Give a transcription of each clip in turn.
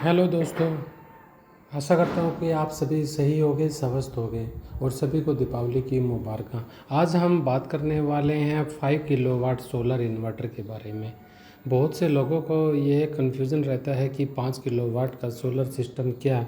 Hello दोस्तों। आशा करता हूँ कि आप सभी सही होंगे, स्वस्थ होंगे और सभी को दीपावली की मुबारक। आज हम बात करने वाले हैं 5 किलोवाट सोलर इन्वर्टर के बारे में। बहुत से लोगों को ये कन्फ्यूज़न रहता है कि 5 किलोवाट का सोलर सिस्टम क्या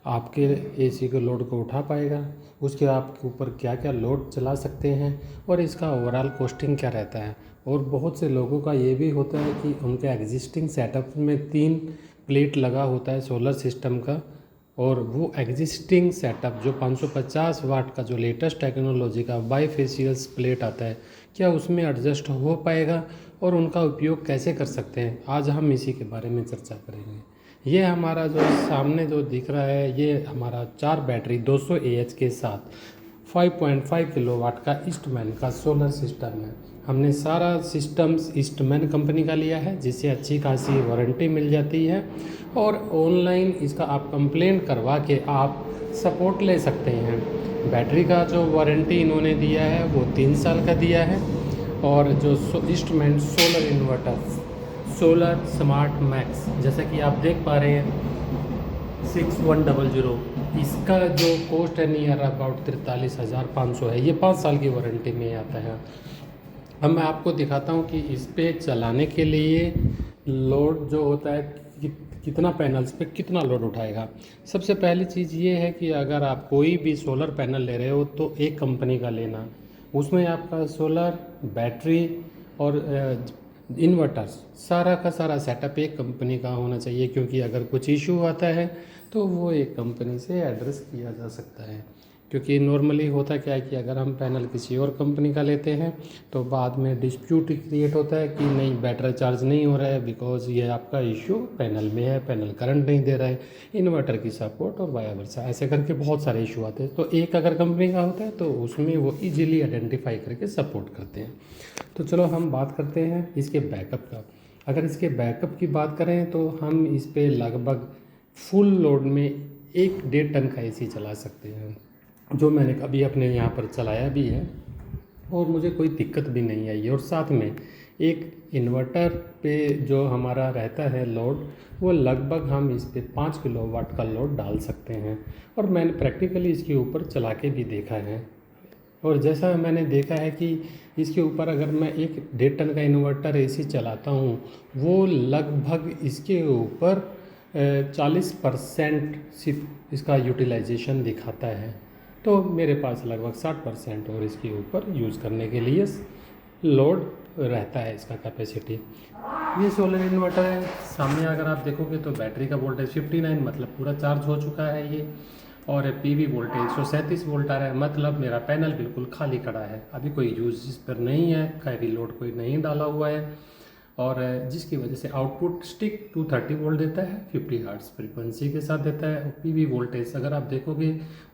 आपके एसी के लोड को उठा पाएगा, उसके आपके ऊपर क्या क्या लोड चला सकते हैं और इसका ओवरऑल कॉस्टिंग क्या रहता है। और बहुत से लोगों का ये भी होता है कि उनके एग्जिस्टिंग सेटअप में 3 प्लेट लगा होता है सोलर सिस्टम का, और वो एग्जिस्टिंग सेटअप जो 550 वाट का जो लेटेस्ट टेक्नोलॉजी का बाईफेशियल्स प्लेट आता है, क्या उसमें एडजस्ट हो पाएगा और उनका उपयोग कैसे कर सकते हैं। आज हम इसी के बारे में चर्चा करेंगे। ये हमारा जो सामने जो दिख रहा है, ये हमारा 4 बैटरी 200 AH के साथ 5.5 किलोवाट का ईस्टमैन का सोलर सिस्टम है। हमने सारा सिस्टम ईस्टमैन कंपनी का लिया है, जिससे अच्छी खासी वारंटी मिल जाती है और ऑनलाइन इसका आप कंप्लेंट करवा के आप सपोर्ट ले सकते हैं। बैटरी का जो वारंटी इन्होंने दिया है वो 3 साल का दिया है। और जो Eastman solar inverter solar smart max, जैसा कि आप देख पा रहे हैं 6100, इसका जो कॉस्ट है नियर अबाउट 43,500 है। ये 5 साल की वारंटी में आता है। अब मैं आपको दिखाता हूँ कि इस पे चलाने के लिए लोड जो होता है कितना पैनल्स पे कितना लोड उठाएगा। सबसे पहली चीज़ ये है कि अगर आप कोई भी सोलर पैनल ले रहे हो तो एक कंपनी का लेना, उसमें आपका सोलर बैटरी और इन्वर्टर्स सारा का सारा सेटअप एक कंपनी का होना चाहिए, क्योंकि अगर कुछ इशू आता है तो वो एक कंपनी से एड्रेस किया जा सकता है। क्योंकि नॉर्मली होता क्या है कि अगर हम पैनल किसी और कंपनी का लेते हैं तो बाद में डिस्प्यूट क्रिएट होता है कि नहीं, बैटरी चार्ज नहीं हो रहा है बिकॉज ये आपका इशू पैनल में है, पैनल करंट नहीं दे रहा है, इन्वर्टर की सपोर्ट और वाया वर्सा, ऐसे करके बहुत सारे इशू आते हैं। तो एक अगर कंपनी का होता है तो उसमें वो ईजिली आइडेंटिफाई करके सपोर्ट करते हैं। तो चलो हम बात करते हैं इसके बैकअप का। अगर इसके बैकअप की बात करें तो हम इस पर लगभग फुल लोड में 1-1.5 टन का एसी चला सकते हैं, जो मैंने अभी अपने यहाँ पर चलाया भी है और मुझे कोई दिक्कत भी नहीं आई है। और साथ में एक इन्वर्टर पे जो हमारा रहता है लोड, वो लगभग हम इस पे 5 किलोवाट का लोड डाल सकते हैं। और मैंने प्रैक्टिकली इसके ऊपर चला के भी देखा है, और जैसा मैंने देखा है कि इसके ऊपर अगर मैं 1-1.5 टन का इन्वर्टर एसी चलाता हूँ, वो लगभग इसके ऊपर 40% सिर्फ इसका यूटिलाइजेशन दिखाता है। तो मेरे पास लगभग 60% और इसके ऊपर यूज़ करने के लिए लोड रहता है इसका कैपेसिटी। ये सोलर इन्वर्टर है। सामने अगर आप देखोगे तो बैटरी का वोल्टेज 59, मतलब पूरा चार्ज हो चुका है ये, और पीवी वोल्टेज 137 वोल्ट आ रहा है, मतलब मेरा पैनल बिल्कुल खाली खड़ा है, अभी कोई यूज इस पर नहीं है, हैवी लोड कोई नहीं डाला हुआ है। और जिसकी वजह से आउटपुट स्टिक 230 वोल्ट देता है, 50 हर्ट्ज फ्रीक्वेंसी के साथ देता है। और पीवी वोल्टेज अगर आप देखोगे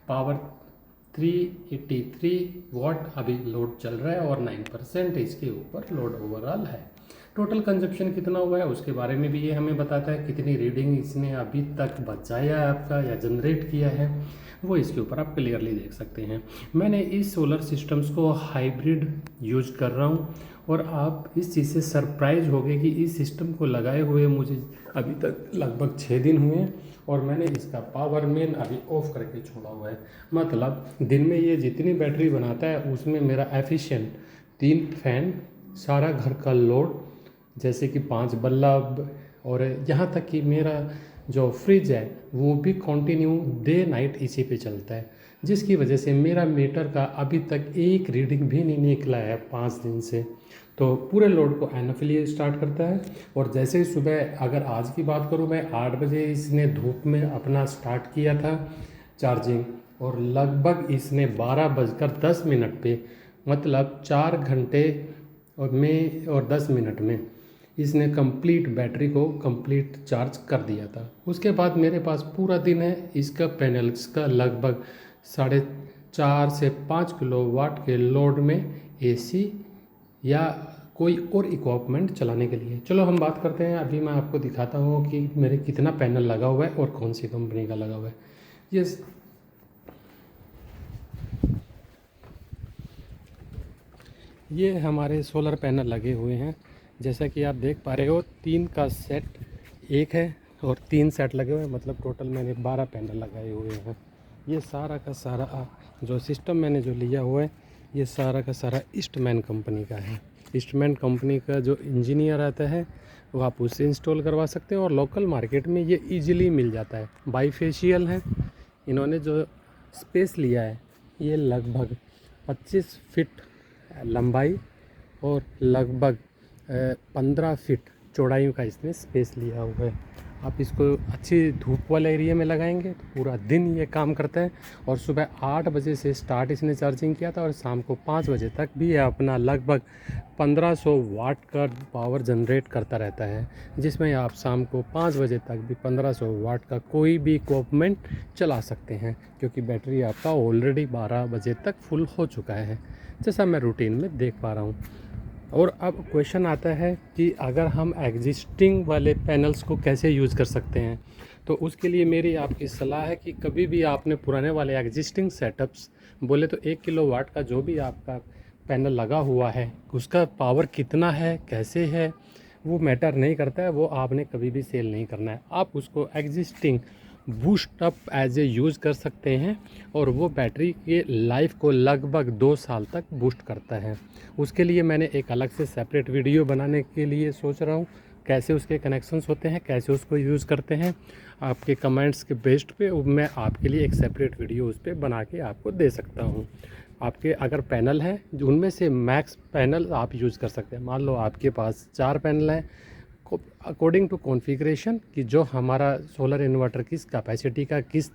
पावर 383 वाट अभी लोड चल रहा है और 9% इसके ऊपर लोड ओवरऑल है। टोटल कंजप्शन कितना हुआ है उसके बारे में भी ये हमें बताता है, कितनी रीडिंग इसने अभी तक बचाया है आपका या जनरेट किया है, वो इसके ऊपर आप क्लियरली देख सकते हैं। मैंने इस सोलर सिस्टम्स को हाइब्रिड यूज कर रहा हूँ और आप इस चीज़ से सरप्राइज हो गए कि इस सिस्टम को लगाए हुए मुझे अभी तक लगभग 6 दिन हुए हैं और मैंने इसका पावर मेन अभी ऑफ करके छोड़ा हुआ है। मतलब दिन में ये जितनी बैटरी बनाता है उसमें मेरा एफिशिएंट 3 फैन, सारा घर का लोड जैसे कि 5 बल्ब, और यहाँ तक कि मेरा जो फ्रिज है वो भी कंटिन्यू डे नाइट इसी पे चलता है, जिसकी वजह से मेरा मीटर का अभी तक एक रीडिंग भी नहीं निकला है 5 दिन से। तो पूरे लोड को एनफिली स्टार्ट करता है। और जैसे ही सुबह, अगर आज की बात करूँ मैं, 8 बजे इसने धूप में अपना स्टार्ट किया था चार्जिंग, और लगभग इसने 12:10 पे, मतलब 4 घंटे और 10 मिनट में इसने कंप्लीट बैटरी को कंप्लीट चार्ज कर दिया था। उसके बाद मेरे पास पूरा दिन है इसका पैनल्स का लगभग 4.5 से 5 किलोवाट के लोड में एसी या कोई और इक्विपमेंट चलाने के लिए। चलो हम बात करते हैं, अभी मैं आपको दिखाता हूँ कि मेरे कितना पैनल लगा हुआ है और कौन सी कंपनी का लगा हुआ है। ये हमारे सोलर पैनल लगे हुए हैं, जैसा कि आप देख पा रहे हो 3 का सेट एक है और 3 सेट लगे हुए हैं, मतलब टोटल मैंने 12 पैनल लगाए हुए हैं। ये सारा का सारा जो सिस्टम मैंने जो लिया हुआ है, ये सारा का सारा ईस्टमैन कंपनी का है। ईस्टमैन कंपनी का जो इंजीनियर आता है वो आप उससे इंस्टॉल करवा सकते हैं, और लोकल मार्केट में ये ईजिली मिल जाता है। बाईफेशियल है। इन्होंने जो स्पेस लिया है ये लगभग 25 फीट लंबाई और लगभग 15 फीट चौड़ाई का इसने स्पेस लिया हुआ है। आप इसको अच्छी धूप वाले एरिया में लगाएंगे तो पूरा दिन ये काम करता है। और सुबह 8 बजे से स्टार्ट इसने चार्जिंग किया था और शाम को 5 बजे तक भी ये अपना लगभग 1500 वाट का पावर जनरेट करता रहता है, जिसमें आप शाम को 5 बजे तक भी 1500 वाट का कोई भी इक्विपमेंट चला सकते हैं, क्योंकि बैटरी आपका ऑलरेडी 12 बजे तक फुल हो चुका है, जैसा मैं रूटीन में देख पा रहा हूँ। और अब क्वेश्चन आता है कि अगर हम एग्जिस्टिंग वाले पैनल्स को कैसे यूज़ कर सकते हैं, तो उसके लिए मेरी आपकी सलाह है कि कभी भी आपने पुराने वाले एग्जिस्टिंग सेटअप्स बोले तो 1 किलोवाट का जो भी आपका पैनल लगा हुआ है उसका पावर कितना है, कैसे है, वो मैटर नहीं करता है, वो आपने कभी भी सेल नहीं करना है। आप उसको existing boost up as a use कर सकते हैं, और वो बैटरी के लाइफ को लगभग 2 साल तक बूस्ट करता है। उसके लिए मैंने एक अलग से सेपरेट वीडियो बनाने के लिए सोच रहा हूँ, कैसे उसके कनेक्शंस होते हैं, कैसे उसको यूज़ करते हैं। आपके कमेंट्स के बेस्ड पे मैं आपके लिए एक सेपरेट वीडियो उस पर बना के आपको दे सकता हूँ। आपके अगर पैनल हैं उनमें से मैक्स पैनल आप यूज़ कर सकते हैं। मान लो आपके पास 4 पैनल हैं, अकॉर्डिंग टू कॉन्फ़िगरेशन कि जो हमारा सोलर इन्वर्टर किस कैपेसिटी का किस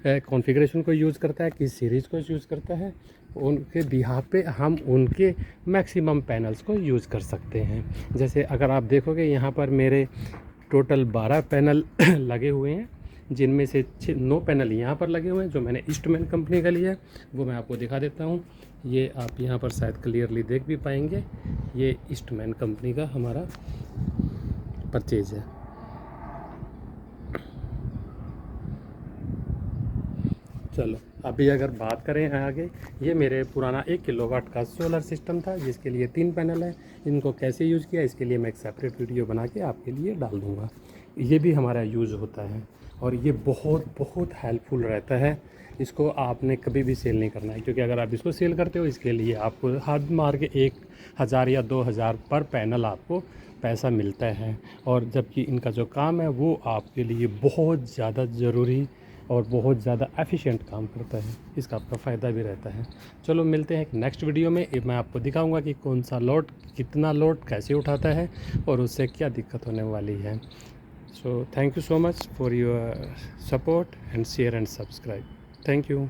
कॉन्फ़िगरेशन को यूज़ करता है, किस सीरीज़ को यूज़ करता है, उनके बिहाफ पे हम उनके मैक्सिमम पैनल्स को यूज़ कर सकते हैं। जैसे अगर आप देखोगे यहाँ पर मेरे टोटल 12 पैनल लगे हुए हैं, जिनमें से 9 पैनल यहाँ पर लगे हुए हैं जो मैंने ईस्टमैन कंपनी का लिया है, वो मैं आपको दिखा देता हूँ। ये आप यहाँ पर शायद क्लियरली देख भी पाएंगे, ये ईस्टमैन कंपनी का हमारा परचेज है। चलो अभी अगर बात करें आगे, ये मेरे पुराना 1 किलोवाट का सोलर सिस्टम था जिसके लिए 3 पैनल है। इनको कैसे यूज़ किया इसके लिए मैं एक सेपरेट वीडियो बना के आपके लिए डाल दूँगा। ये भी हमारा यूज़ होता है और ये बहुत बहुत हेल्पफुल रहता है। इसको आपने कभी भी सेल नहीं करना है, क्योंकि अगर आप इसको सेल करते हो इसके लिए आपको हाथ मार के 1000 या 2000 पर पैनल आपको पैसा मिलता है, और जबकि इनका जो काम है वो आपके लिए बहुत ज़्यादा ज़रूरी और बहुत ज़्यादा एफिशिएंट काम करता है। इसका आपका फ़ायदा भी रहता है। चलो मिलते हैं एक नेक्स्ट वीडियो में। मैं आपको दिखाऊंगा कि कौन सा लोड कितना लोड कैसे उठाता है और उससे क्या दिक्कत होने वाली है। So thank you so much for your support and share and subscribe. Thank you.